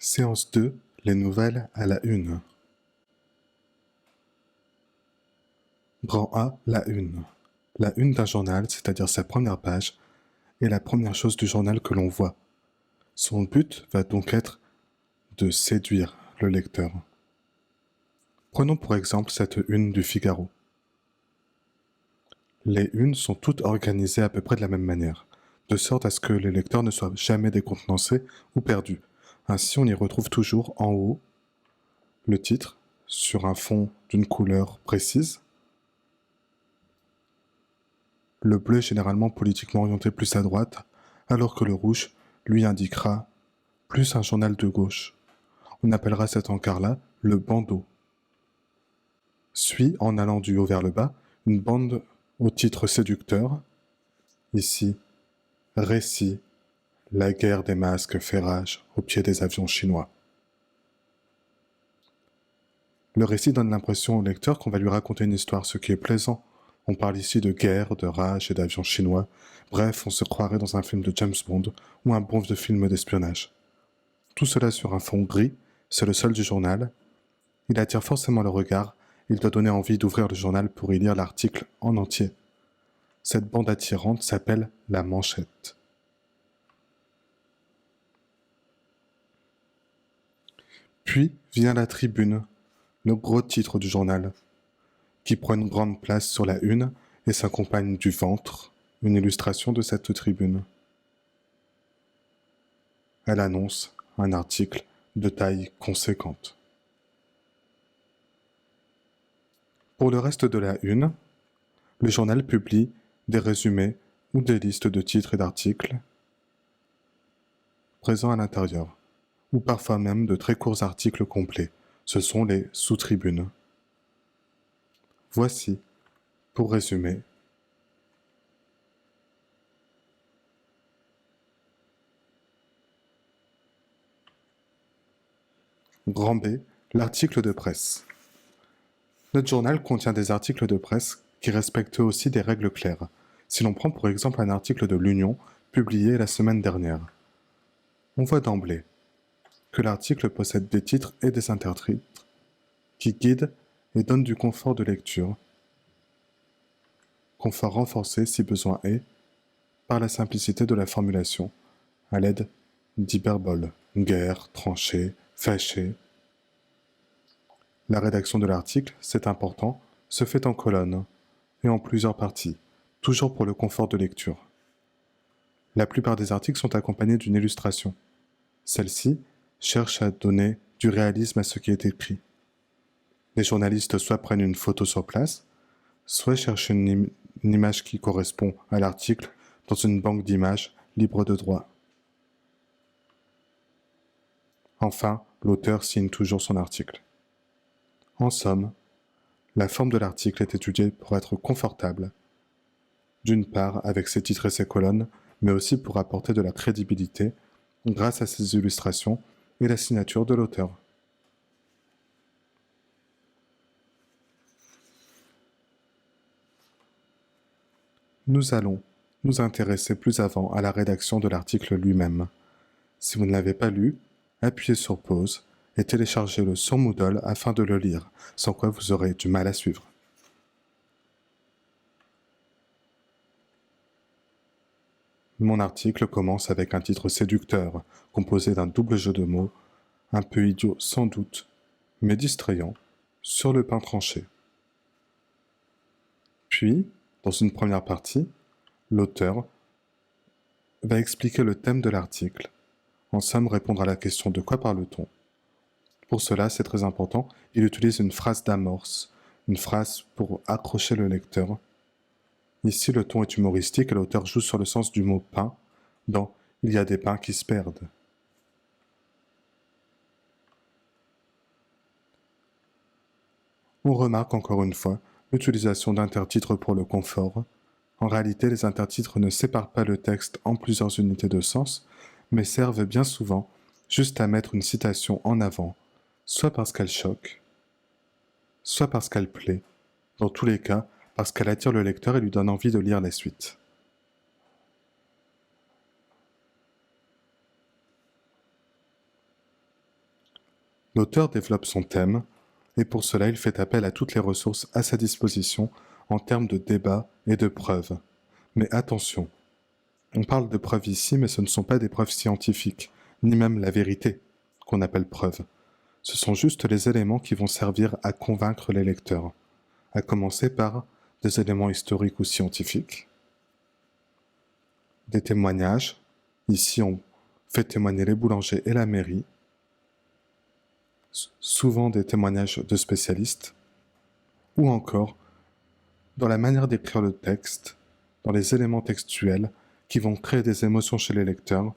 Séance 2, les nouvelles à la une. Grand A, la une. La une d'un journal, c'est-à-dire sa première page, est la première chose du journal que l'on voit. Son but va donc être de séduire le lecteur. Prenons pour exemple cette une du Figaro. Les unes sont toutes organisées à peu près de la même manière, de sorte à ce que les lecteurs ne soient jamais décontenancés ou perdus. Ainsi, on y retrouve toujours en haut le titre, sur un fond d'une couleur précise. Le bleu est généralement politiquement orienté plus à droite, alors que le rouge lui indiquera plus un journal de gauche. On appellera cet encart-là le bandeau. Suit, en allant du haut vers le bas, une bande au titre séducteur. Ici, récit, la guerre des masques fait rage au pied des avions chinois. Le récit donne l'impression au lecteur qu'on va lui raconter une histoire, ce qui est plaisant. On parle ici de guerre, de rage et d'avions chinois. Bref, on se croirait dans un film de James Bond ou un bon vieux film d'espionnage. Tout cela sur un fond gris, c'est le sol du journal. Il attire forcément le regard, il doit donner envie d'ouvrir le journal pour y lire l'article en entier. Cette bande attirante s'appelle la manchette. Puis vient la tribune, le gros titre du journal, qui prend une grande place sur la une et s'accompagne du ventre, une illustration de cette tribune. Elle annonce un article de taille conséquente. Pour le reste de la une, le journal publie des résumés ou des listes de titres et d'articles présents à l'intérieur, ou parfois même de très courts articles complets. Ce sont les sous-tribunes. Voici, pour résumer, Grand B, l'article de presse. Notre journal contient des articles de presse qui respectent aussi des règles claires. Si l'on prend pour exemple un article de l'Union publié la semaine dernière, on voit d'emblée que l'article possède des titres et des intertitres qui guident et donnent du confort de lecture, confort renforcé si besoin est, par la simplicité de la formulation, à l'aide d'hyperboles, guerre, tranchée, fâché. La rédaction de l'article, c'est important, se fait en colonnes et en plusieurs parties, toujours pour le confort de lecture. La plupart des articles sont accompagnés d'une illustration. Celle-ci cherche à donner du réalisme à ce qui est écrit. Les journalistes soit prennent une photo sur place, soit cherchent une image qui correspond à l'article dans une banque d'images libre de droit. Enfin, l'auteur signe toujours son article. En somme, la forme de l'article est étudiée pour être confortable, d'une part avec ses titres et ses colonnes, mais aussi pour apporter de la crédibilité grâce à ses illustrations et la signature de l'auteur. Nous allons nous intéresser plus avant à la rédaction de l'article lui-même. Si vous ne l'avez pas lu, appuyez sur pause et téléchargez-le sur Moodle afin de le lire, sans quoi vous aurez du mal à suivre. Mon article commence avec un titre séducteur, composé d'un double jeu de mots, un peu idiot sans doute, mais distrayant, sur le pain tranché. Puis, dans une première partie, l'auteur va expliquer le thème de l'article, en somme répondre à la question de quoi parle-t-on. Pour cela, c'est très important, il utilise une phrase d'amorce, une phrase pour accrocher le lecteur. Ici, le ton est humoristique et l'auteur joue sur le sens du mot pain dans « Il y a des pains qui se perdent ». On remarque encore une fois l'utilisation d'intertitres pour le confort. En réalité, les intertitres ne séparent pas le texte en plusieurs unités de sens, mais servent bien souvent juste à mettre une citation en avant, soit parce qu'elle choque, soit parce qu'elle plaît, dans tous les cas parce qu'elle attire le lecteur et lui donne envie de lire la suite. L'auteur développe son thème, et pour cela il fait appel à toutes les ressources à sa disposition en termes de débat et de preuves. Mais attention, on parle de preuves ici, mais ce ne sont pas des preuves scientifiques, ni même la vérité qu'on appelle preuve. Ce sont juste les éléments qui vont servir à convaincre les lecteurs, à commencer par des éléments historiques ou scientifiques, des témoignages. Ici, on fait témoigner les boulangers et la mairie, souvent des témoignages de spécialistes, ou encore dans la manière d'écrire le texte, dans les éléments textuels qui vont créer des émotions chez les lecteurs,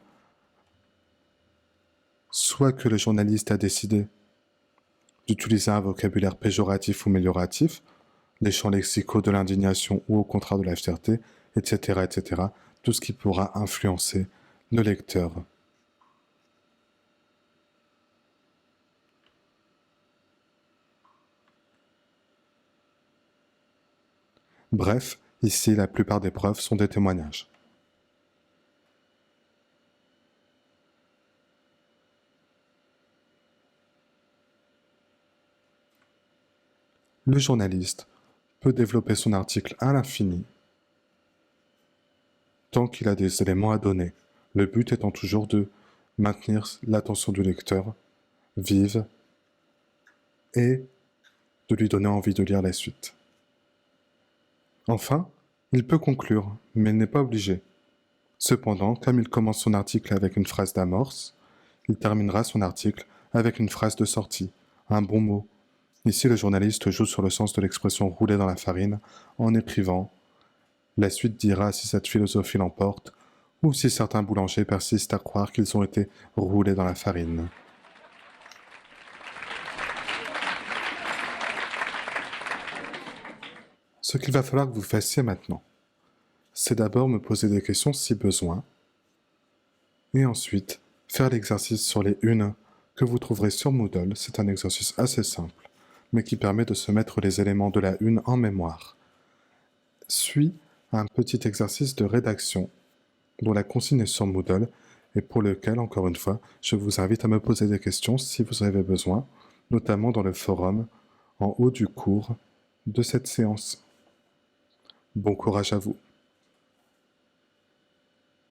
soit que le journaliste a décidé d'utiliser un vocabulaire péjoratif ou mélioratif, les champs lexicaux de l'indignation ou au contraire de la fierté, etc., etc., tout ce qui pourra influencer le lecteur. Bref, ici, la plupart des preuves sont des témoignages. Le journaliste peut développer son article à l'infini tant qu'il a des éléments à donner, le but étant toujours de maintenir l'attention du lecteur vive et de lui donner envie de lire la suite. Enfin, il peut conclure, mais il n'est pas obligé. Cependant, comme il commence son article avec une phrase d'amorce, il terminera son article avec une phrase de sortie, un bon mot. Ici, le journaliste joue sur le sens de l'expression rouler dans la farine en écrivant « La suite dira si cette philosophie l'emporte ou si certains boulangers persistent à croire qu'ils ont été roulés dans la farine. » Ce qu'il va falloir que vous fassiez maintenant, c'est d'abord me poser des questions si besoin, et ensuite faire l'exercice sur les unes que vous trouverez sur Moodle. C'est un exercice assez simple, mais qui permet de se mettre les éléments de la une en mémoire. Suit un petit exercice de rédaction dont la consigne est sur Moodle et pour lequel, encore une fois, je vous invite à me poser des questions si vous avez besoin, notamment dans le forum en haut du cours de cette séance. Bon courage à vous.